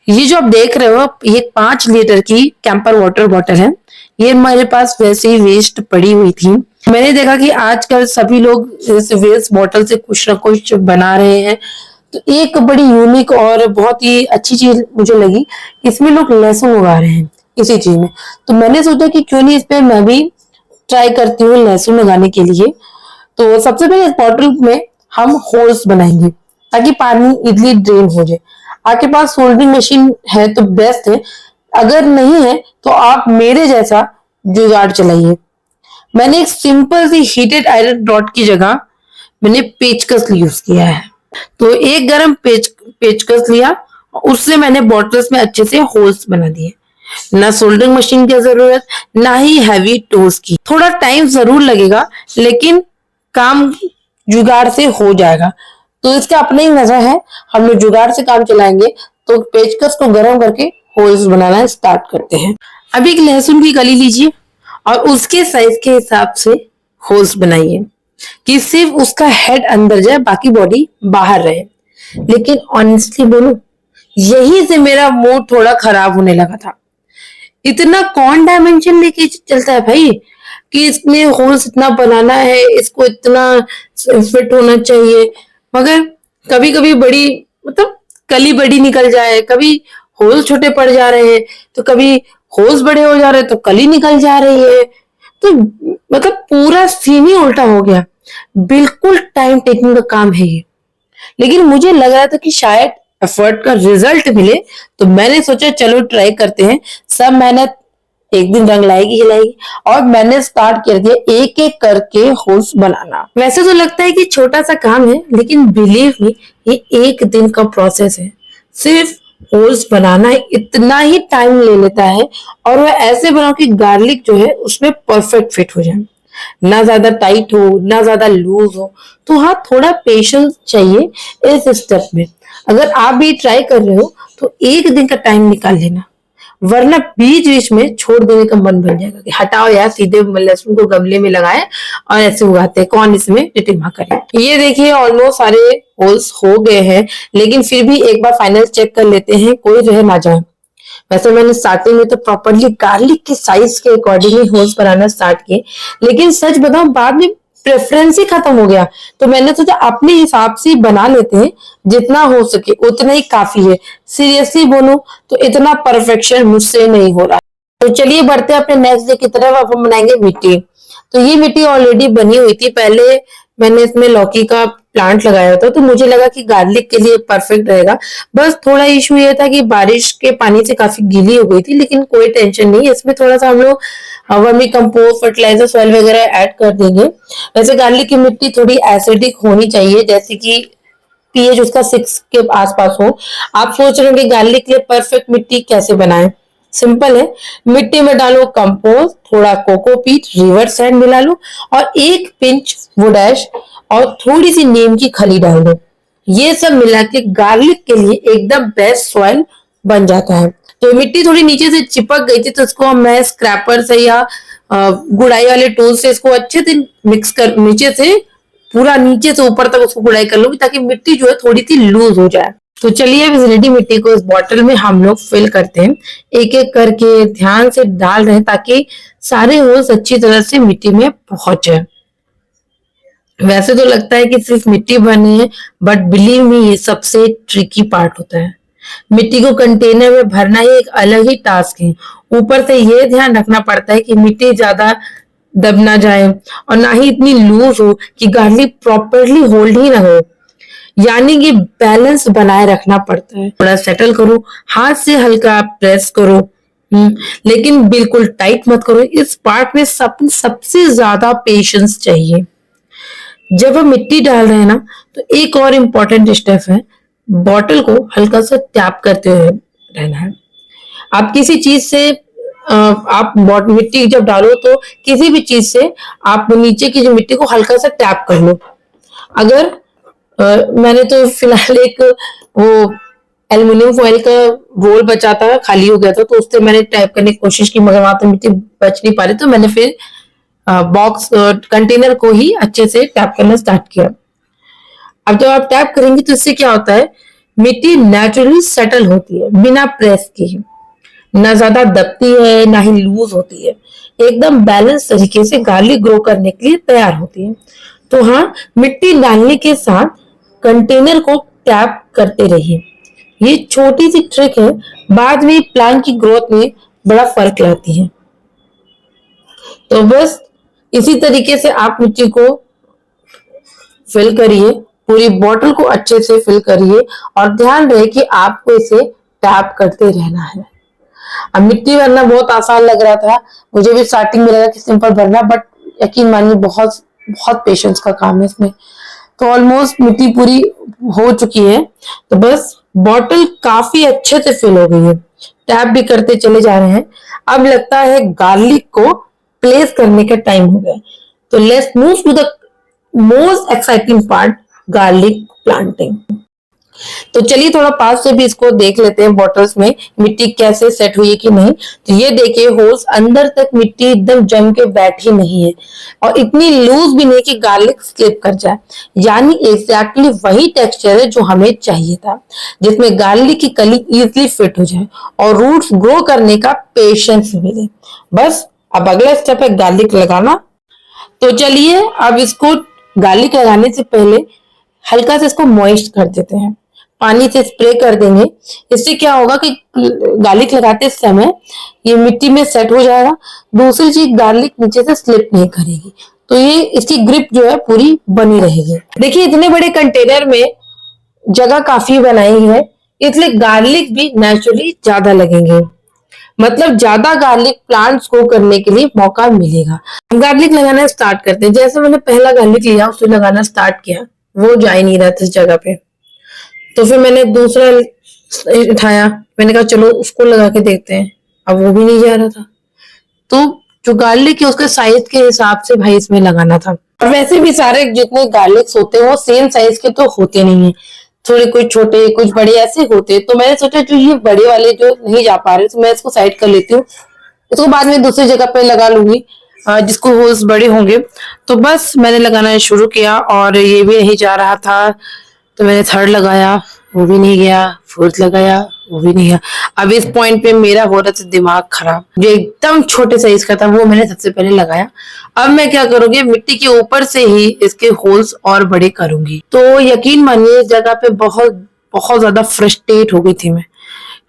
ये जो आप देख रहे हो, ये 5 लीटर की कैंपर वाटर बॉटल है। ये मेरे पास वैसे ही वेस्ट पड़ी हुई थी। मैंने देखा कि आजकल सभी लोग इस वेस्ट बॉटल से कुछ ना कुछ बना रहे हैं। तो एक बड़ी यूनिक और बहुत ही अच्छी चीज मुझे लगी, इसमें लोग लहसुन उगा रहे हैं इसी चीज में। तो मैंने सोचा कि क्यों नहीं इस पे मैं भी ट्राई करती हूँ लहसुन लगाने के लिए। तो सबसे पहले इस बॉटल में हम होल्स बनाएंगे ताकि पानी इजली ड्रेन हो जाए। आपके पास सोल्डरिंग मशीन है तो बेस्ट है, अगर नहीं है तो आप मेरे जैसा जुगाड़ चलाइए। मैंने एक सिंपल सी हीटेड आयरन रॉड की जगह मैंने पेचकस यूज किया है। तो एक गरम पेचकस लिया, उससे मैंने बॉटल्स में अच्छे से होल्स बना दिए। ना सोल्डरिंग मशीन की जरूरत, ना ही हैवी टूल्स की। थोड़ा टाइम जरूर लगेगा लेकिन काम जुगाड़ से हो जाएगा। तो इसका अपना ही मजा है, हम लोग जुगाड़ से काम चलाएंगे। तो पेचकस को गर्म करके होल्स बनाना स्टार्ट करते हैं। अब एक लहसुन की कली लीजिए और उसके साइज के हिसाब से होल्स बनाइए कि सिर्फ उसका हेड अंदर जाए, बाकी बॉडी बाहर रहे। लेकिन ऑनेस्टली बोलूं, यही से मेरा मूड थोड़ा खराब होने लगा था। इतना कौन डायमेंशन लेके चलता है भाई कि इसमें होल्स इतना बनाना है, इसको इतना फिट होना चाहिए। मगर कभी कभी बड़ी मतलब कली बड़ी निकल जाए, कभी होल्स छोटे पड़ जा रहे हैं, तो कभी होल्स बड़े हो जा रहे हैं तो कली निकल जा रही है। तो मतलब पूरा सीन ही उल्टा हो गया। बिल्कुल टाइम टेकिंग का काम है ये। लेकिन मुझे लग रहा था कि शायद एफर्ट का रिजल्ट मिले, तो मैंने सोचा चलो ट्राई करते हैं। सब मेहनत एक दिन रंग लाएगी ही लाएगी। और मैंने स्टार्ट कर दिया एक एक करके होल्स बनाना। वैसे तो लगता है कि छोटा सा काम है, लेकिन बिलीव मी ये एक दिन का प्रोसेस है। सिर्फ होल्स बनाना इतना ही टाइम ले लेता है, और वह ऐसे बनाओ कि गार्लिक जो है उसमें परफेक्ट फिट हो जाए। ना ज्यादा टाइट हो ना ज्यादा लूज हो। तो हाँ, थोड़ा पेशेंस चाहिए इस स्टेप में। अगर आप भी ट्राई कर रहे हो तो एक दिन का टाइम निकाल लेना, वरना बीच बीच में छोड़ देने का मन बन जाएगा कि हटाओ यार, सीधे लहसुन को गमले में लगाए और ऐसे उगाते हैं, कौन इसमें टिटिमा करे। ये देखिए ऑलमोस्ट सारे होल्स हो गए हैं, लेकिन फिर भी एक बार फाइनल चेक कर लेते हैं, कोई रह ना जाए। वैसे मैंने स्टार्टिंग में तो प्रॉपरली गार्लिक के साइज के अकॉर्डिंग ही होल्स बनाना स्टार्ट किए, लेकिन सच बताऊं बाद में प्रेफरेंस ही खत्म हो गया। तो मैंने सोचा अपने हिसाब से बना लेते हैं, जितना हो सके उतना ही काफी है। सीरियसली बोलूं तो इतना परफेक्शन मुझसे नहीं हो रहा। तो चलिए बढ़ते हैं अपने नेक्स्ट डे की तरफ। अब हम बनाएंगे मिट्टी। तो ये मिट्टी ऑलरेडी बनी हुई थी, पहले मैंने इसमें लौकी का प्लांट लगाया था, तो मुझे लगा कि गार्लिक के लिए परफेक्ट रहेगा। बस थोड़ा इशू ये था कि बारिश के पानी से काफी गीली हो गई थी, लेकिन कोई टेंशन नहीं, इसमें थोड़ा सा हम लोग वर्मी कंपोस्ट, फर्टिलाइजर, सॉइल वगैरह ऐड कर देंगे। वैसे गार्लिक की मिट्टी थोड़ी एसिडिक होनी चाहिए, जैसे कि पीएच उसका 6 के आसपास हो। आप सोच रहे हो कि गार्लिक के लिए परफेक्ट मिट्टी कैसे बनाएं? सिंपल है, मिट्टी में डालो कंपोस्ट, थोड़ा कोकोपीट, रिवर सैंड मिला लो और एक पिंच वुड ऐश और थोड़ी सी नीम की खली डाल दो। ये सब मिला के गार्लिक के लिए एकदम बेस्ट सॉइल बन जाता है। तो मिट्टी थोड़ी नीचे से चिपक गई थी, तो इसको मैं स्क्रैपर से या गुड़ाई वाले टूल से इसको अच्छे से मिक्स कर, नीचे से पूरा नीचे से ऊपर तक उसको गुड़ाई कर लूंगी, ताकि मिट्टी जो है थोड़ी सी लूज हो जाए। तो चलिए अब इस रेडी मिट्टी को इस बॉटल में हम लोग फिल करते हैं। एक एक करके ध्यान से डाल रहे हैं ताकि सारे होल्स अच्छी तरह से मिट्टी में पहुंच जाए। वैसे तो लगता है कि सिर्फ मिट्टी भरनी है, बट बिलीव मी ये सबसे ट्रिकी पार्ट होता है। मिट्टी को कंटेनर में भरना ही एक अलग ही टास्क है। ऊपर से ये ध्यान रखना पड़ता है कि मिट्टी ज्यादा दब ना जाए और ना ही इतनी लूज हो कि गार्लिक प्रॉपरली होल्ड ही ना हो। यानी कि बैलेंस बनाए रखना पड़ता है। थोड़ा सेटल करो, हाथ से हल्का प्रेस करो, लेकिन बिल्कुल टाइट मत करो। इस पार्ट में सबसे ज्यादा पेशेंस चाहिए। जब हम मिट्टी डाल रहे हैं ना, तो एक और इम्पोर्टेंट स्टेप है, बॉटल को हल्का सा टैप करते हुए रहना है। आप किसी चीज से आप मिट्टी जब डालो तो किसी भी चीज से आप नीचे की जो मिट्टी को हल्का सा टैप कर लो। अगर मैंने तो फिलहाल एक वो एल्युमिनियम फॉइल का रोल बचा था, खाली हो गया था, तो उससे मैंने टैप करने की कोशिश की, मगर वहां तो मिट्टी बच नहीं पा रही, तो मैंने फिर बॉक्स कंटेनर को ही अच्छे से टैप करना स्टार्ट किया। अब जब आप टैप करेंगे तो इससे क्या होता है, मिट्टी नेचुरली सेटल होती है बिना प्रेस के ही, ना ज्यादा दबती है ना ही लूज होती है, एकदम बैलेंस तरीके से गार्लिक ग्रो करने के लिए तैयार होती है। तो हाँ, मिट्टी डालने के साथ कंटेनर को टैप करते रहिए। ये छोटी सी ट्रिक है, बाद में प्लांट की ग्रोथ में बड़ा फर्क लाती है। तो बस इसी तरीके से आप मिट्टी को फिल करिए, पूरी बोतल को अच्छे से फिल करिए और ध्यान रहे कि आपको इसे टैप करते रहना है। अब मिट्टी भरना बहुत आसान लग रहा था, मुझे भी स्टार्टिंग में लगा कि सिंपल भरना, बट यकीन मानिए बहुत बहुत पेशेंस का काम है इसमें। तो ऑलमोस्ट मिट्टी पूरी हो चुकी है, तो बस बॉटल काफी अच्छे से फिल हो गई है, टैप भी करते चले जा रहे हैं। अब लगता है गार्लिक को प्लेस करने का टाइम हो गया। तो let's move to the most exciting part, garlic planting. तो चलिए थोड़ा पास से भी इसको देख लेते हैं, बॉटल्स में मिट्टी कैसे सेट हुई है कि नहीं। तो ये देखिए, होल्स अंदर तक मिट्टी एकदम जम के बैठी नहीं है और इतनी लूज भी नहीं कि गार्लिक स्लिप कर जाए। यानी एग्जैक्टली वही टेक्सचर है जो हमें चाहिए था, जिसमें गार्लिक की कली इजिली फिट हो जाए और रूट्स ग्रो करने का पेशेंस मिले। बस अब अगला स्टेप है गार्लिक लगाना। तो चलिए अब इसको गार्लिक लगाने से पहले हल्का से इसको मॉइस्ट कर देते हैं, पानी से स्प्रे कर देंगे। इससे क्या होगा कि गार्लिक लगाते समय ये मिट्टी में सेट हो जाएगा। दूसरी चीज, गार्लिक नीचे से स्लिप नहीं करेगी, तो ये इसकी ग्रिप जो है पूरी बनी रहेगी। देखिए इतने बड़े कंटेनर में जगह काफी बनाई है, इसलिए गार्लिक भी नेचुरली ज्यादा लगेंगे, मतलब ज्यादा गार्लिक प्लांट्स को करने के लिए मौका मिलेगा। हम गार्लिक लगाना स्टार्ट करते हैं। जैसे मैंने पहला गार्लिक लिया, उसे लगाना स्टार्ट किया, वो जा ही नहीं रहा था इस जगह पे। तो फिर मैंने दूसरा उठाया, मैंने कहा चलो उसको लगा के देखते हैं, अब वो भी नहीं जा रहा था। तो जो गार्लिक है उसके साइज के हिसाब से भाई इसमें लगाना था। और वैसे भी सारे जितने गार्लिक्स होते हैं वो सेम साइज के तो होते नहीं है, थोड़े कुछ छोटे कुछ बड़े ऐसे होते हैं। तो मैंने सोचा जो ये बड़े वाले जो नहीं जा पा रहे, तो मैं इसको साइड कर लेती हूँ, इसको बाद में दूसरी जगह पे लगा लूंगी जिसको होल्स बड़े होंगे। तो बस मैंने लगाना शुरू किया और ये भी नहीं जा रहा था, तो मैंने थर्ड लगाया, वो भी नहीं गया, फोर्थ लगाया, वो भी नहीं गया। अब इस पॉइंट पे मेरा हो रहा था दिमाग खराब, जो एकदम छोटे साइज का था वो मैंने सबसे पहले लगाया। अब मैं क्या करूंगी, मिट्टी के ऊपर से ही इसके होल्स और बड़े करूंगी। तो यकीन मानिए इस जगह पे बहुत बहुत ज्यादा फ्रस्ट्रेट हो गई थी मैं,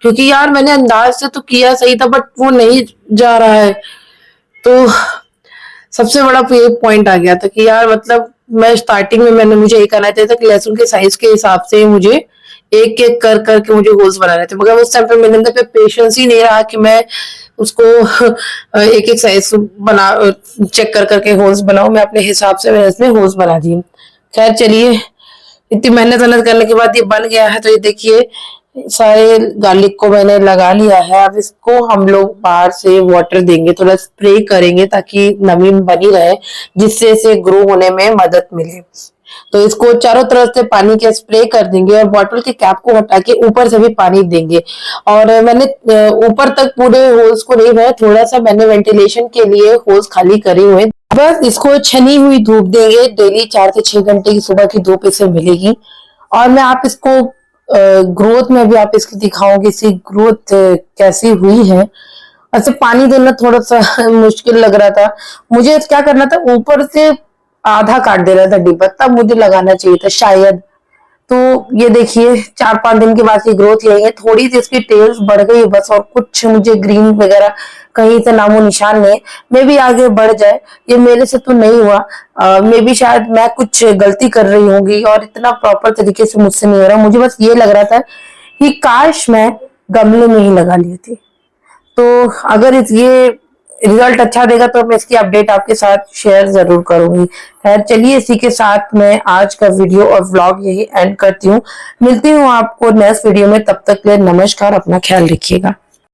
क्योंकि यार मैंने अंदाज से तो किया सही था बट वो नहीं जा रहा है। तो सबसे बड़ा ये पॉइंट आ गया था कि यार मतलब मैं स्टार्टिंग में मुझे ये करना चाहिए था कि लहसुन के साइज के हिसाब से मुझे एक एक कर करके मुझे होल्स बनाने थे, मगर उस टाइम पे मेरे अंदर पे पेशेंस ही नहीं रहा कि मैं उसको एक एक साइज बना चेक कर करके होल्स बनाऊं। मैं अपने हिसाब से मैंने इसमें होल्स बना दिए। खैर चलिए, इतनी मेहनत करने के बाद ये बन गया है। तो ये देखिए सारे गार्लिक को मैंने लगा लिया है। अब इसको हम लोग बाहर से वाटर देंगे, थोड़ा स्प्रे करेंगे ताकि नमी बनी रहे, जिससे इसे ग्रो होने में मदद मिले। तो इसको चारों तरफ से पानी के स्प्रे कर देंगे और बॉटल के कैप को हटा के ऊपर से भी पानी देंगे। और मैंने ऊपर तक पूरे होल्स को नहीं भरा, थोड़ा सा मैंने वेंटिलेशन के लिए होल्स खाली करे हुए। बस इसको छनी हुई धूप देंगे, डेली 4 से 6 घंटे की सुबह की धूप इसे मिलेगी। और मैं आप इसको ग्रोथ में भी आप इसकी दिखाऊंगी, इसकी ग्रोथ कैसी हुई है। अच्छा, पानी देना थोड़ा सा मुश्किल लग रहा था मुझे, क्या करना था ऊपर से आधा काट दे रहा था डिब्बा, तब मुझे लगाना चाहिए था शायद। तो ये देखिए 4-5 दिन के बाद ये ग्रोथ यही है, थोड़ी सी इसकी टेल्स बढ़ गई बस, और कुछ मुझे ग्रीन वगैरह कहीं से नामो निशान नहीं। मे भी आगे बढ़ जाए, ये मेरे से तो नहीं हुआ, मे भी शायद मैं कुछ गलती कर रही होंगी और इतना प्रॉपर तरीके से मुझसे नहीं हो रहा। मुझे बस ये लग रहा था कि काश मैं गमले में ही लगा ली थी। तो अगर ये रिजल्ट अच्छा देगा तो मैं इसकी अपडेट आपके साथ शेयर जरूर करूंगी। खैर चलिए, इसी के साथ मैं आज का वीडियो और व्लॉग यही एंड करती हूँ। मिलती हूँ आपको नेक्स्ट वीडियो में, तब तक के लिए नमस्कार, अपना ख्याल रखिएगा।